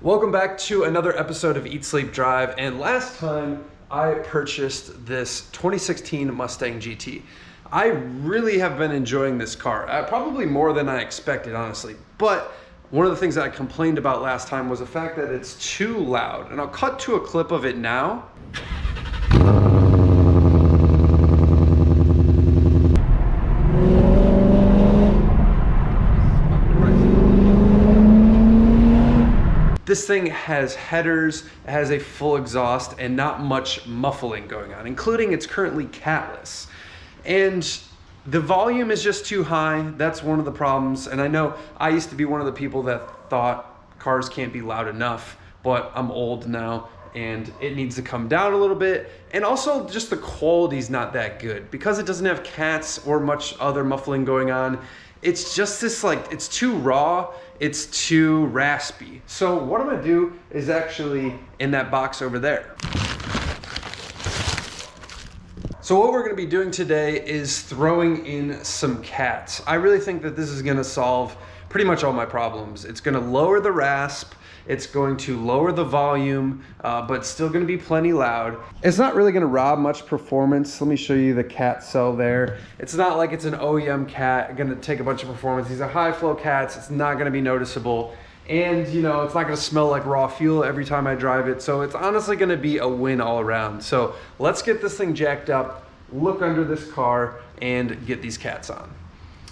Welcome back to another episode of Eat, Sleep, Drive. And last time I purchased this 2016 Mustang GT. I really have been enjoying this car, probably more than I expected, honestly. But one of the things that I complained about last time was the fact that it's too loud. And I'll cut to a clip of it now. This thing has headers, it has a full exhaust, and not much muffling going on, including it's currently catless. And the volume is just too high. That's one of the problems. And I know I used to be one of the people that thought cars can't be loud enough, but I'm old now and it needs to come down a little bit. And also just the quality's not that good because it doesn't have cats or much other muffling going on. It's just this, like, it's too raw, it's too raspy. So what I'm gonna do is actually in that box over there. So what we're gonna be doing today is throwing in some cats. I really think that this is gonna solve pretty much all my problems. It's gonna lower the rasp, it's going to lower the volume, but still gonna be plenty loud. It's not really gonna rob much performance. Let me show you the cat cell there. It's not like it's an OEM cat gonna take a bunch of performance. These are high flow cats. It's not gonna be noticeable. And you know, it's not gonna smell like raw fuel every time I drive it. So it's honestly gonna be a win all around. So let's get this thing jacked up, look under this car, and get these cats on.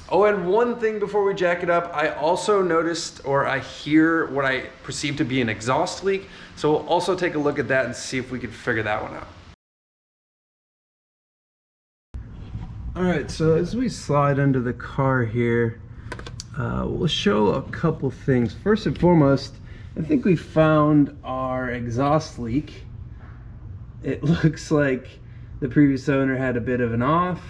Oh, and one thing before we jack it up, I also noticed, or I hear what I perceive to be an exhaust leak. So we'll also take a look at that and see if we can figure that one out. All right, so as we slide under the car here, we'll show a couple things. First and foremost, I think we found our exhaust leak. It looks like the previous owner had a bit of an off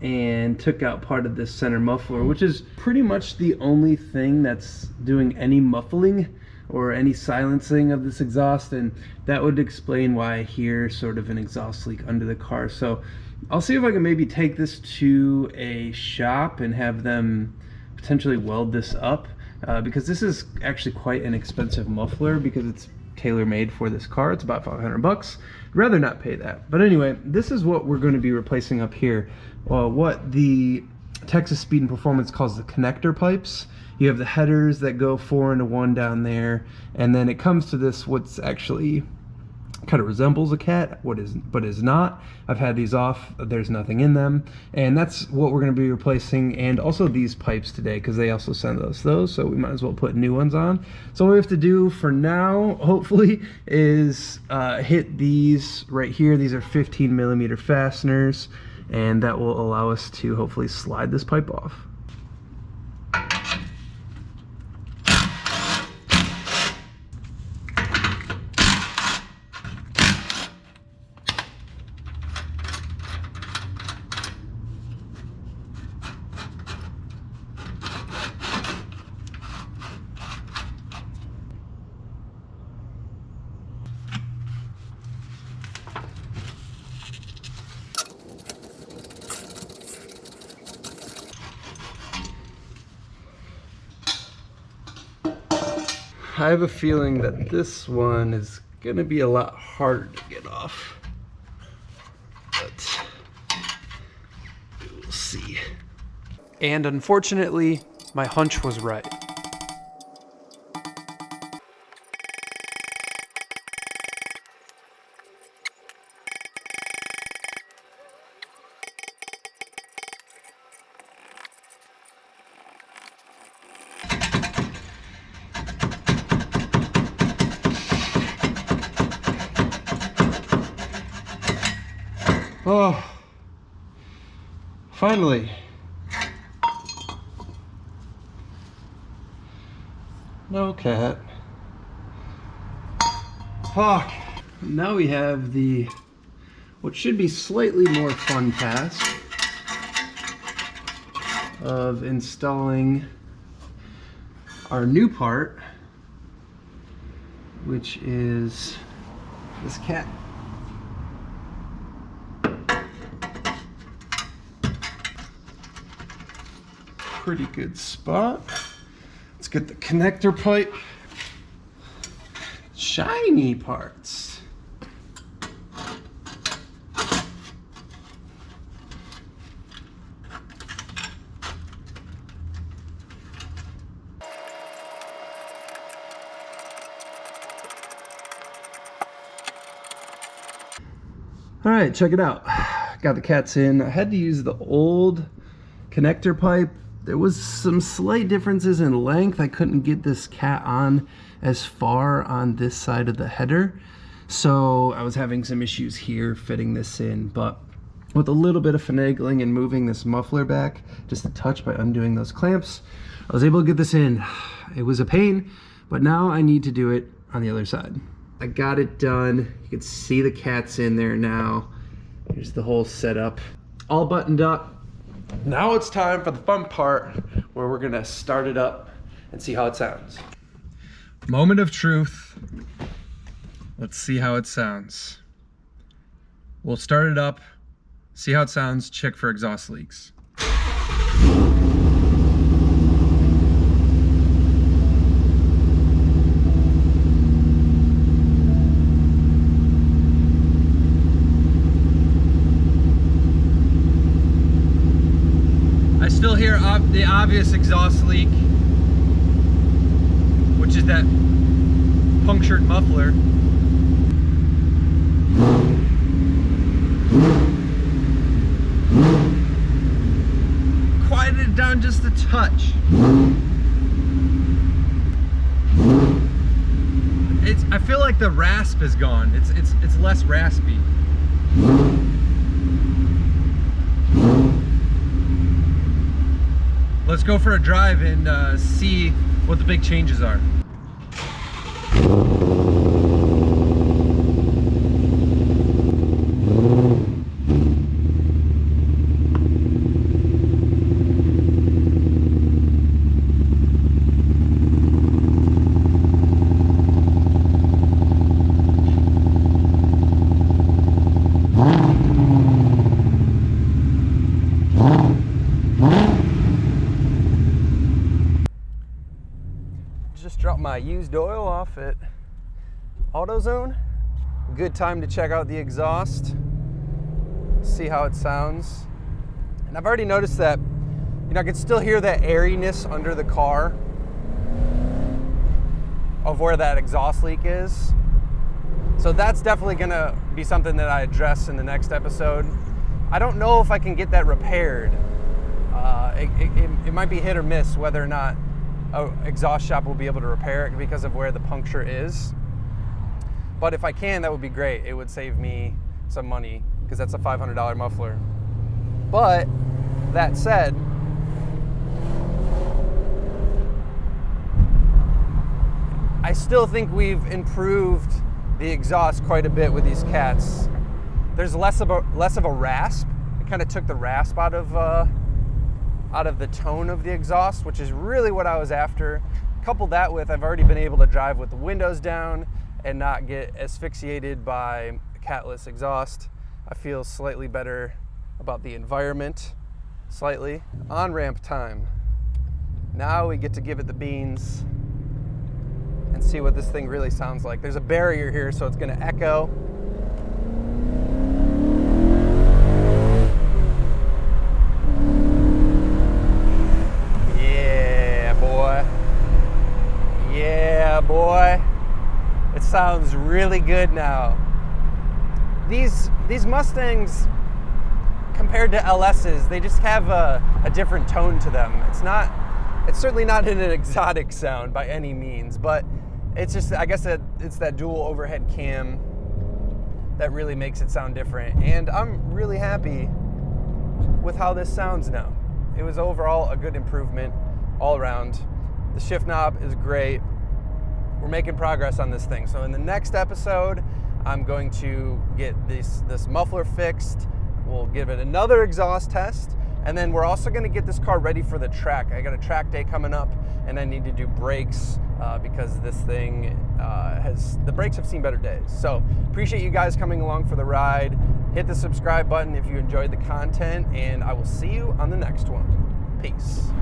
and took out part of this center muffler, which is pretty much the only thing that's doing any muffling or any silencing of this exhaust, and that would explain why I hear sort of an exhaust leak under the car. So I'll see if I can maybe take this to a shop and have them potentially weld this up, because this is actually quite an expensive muffler because it's tailor-made for this car. It's about 500 bucks. I'd rather not pay that. But anyway, this is what we're going to be replacing up here. What the Texas Speed and Performance calls the connector pipes. You have the headers that go 4 into 1 down there, and then it comes to this, what's actually kind of resembles a cat, but is not. I've had these off, there's nothing in them, and that's what we're going to be replacing. And also these pipes today, because they also send us those, so we might as well put new ones on. So what we have to do for now, hopefully, is hit these right here. These are 15 millimeter fasteners, and that will allow us to hopefully slide this pipe off. I have a feeling that this one is gonna be a lot harder to get off, but we'll see. And unfortunately, my hunch was right. Oh, finally. No cat. Fuck. Now we have the, what should be slightly more fun task of installing our new part, which is this cat. Pretty good spot. Let's get the connector pipe. shiny parts. All right, check it out. Got the cats in. I had to use the old connector pipe. There was some slight differences in length. I couldn't get this cat on as far on this side of the header. So I was having some issues here fitting this in, but with a little bit of finagling and moving this muffler back just a touch by undoing those clamps, I was able to get this in. It was a pain, but now I need to do it on the other side. I got it done. You can see the cats in there now. Here's the whole setup, all buttoned up. Now it's time for the fun part where we're gonna start it up and see how it sounds. Moment of truth. Let's see how it sounds. We'll start it up, see how it sounds, check for exhaust leaks. Still hear the obvious exhaust leak, which is that punctured muffler. Quieted it down just a touch. I feel like the rasp is gone. It's less raspy. Let's go for a drive and see what the big changes are. Just dropped my used oil off at AutoZone. Good time to check out the exhaust, see how it sounds. And I've already noticed that, I can still hear that airiness under the car of where that exhaust leak is. So that's definitely gonna be something that I address in the next episode. I don't know if I can get that repaired. It might be hit or miss whether or not an exhaust shop will be able to repair it because of where the puncture is. But if I can, that would be great. It would save me some money because that's a $500 muffler. But that said, I still think we've improved the exhaust quite a bit with these cats. There's less of a rasp. It kind of took the rasp out of the tone of the exhaust, which is really what I was after. Couple that with, I've already been able to drive with the windows down and not get asphyxiated by catless exhaust. I feel slightly better about the environment, slightly. On-ramp time. Now we get to give it the beans and see what this thing really sounds like. There's a barrier here, so it's gonna echo. Yeah, boy. It sounds really good now. These Mustangs, compared to LS's, they just have a different tone to them. It's certainly not an exotic sound by any means, but it's just, I guess it's that dual overhead cam that really makes it sound different. And I'm really happy with how this sounds now. It was overall a good improvement all around. The shift knob is great. We're making progress on this thing. So in the next episode, I'm going to get this muffler fixed. We'll give it another exhaust test. And then we're also gonna get this car ready for the track. I got a track day coming up and I need to do brakes because this thing the brakes have seen better days. So appreciate you guys coming along for the ride. Hit the subscribe button if you enjoyed the content and I will see you on the next one. Peace.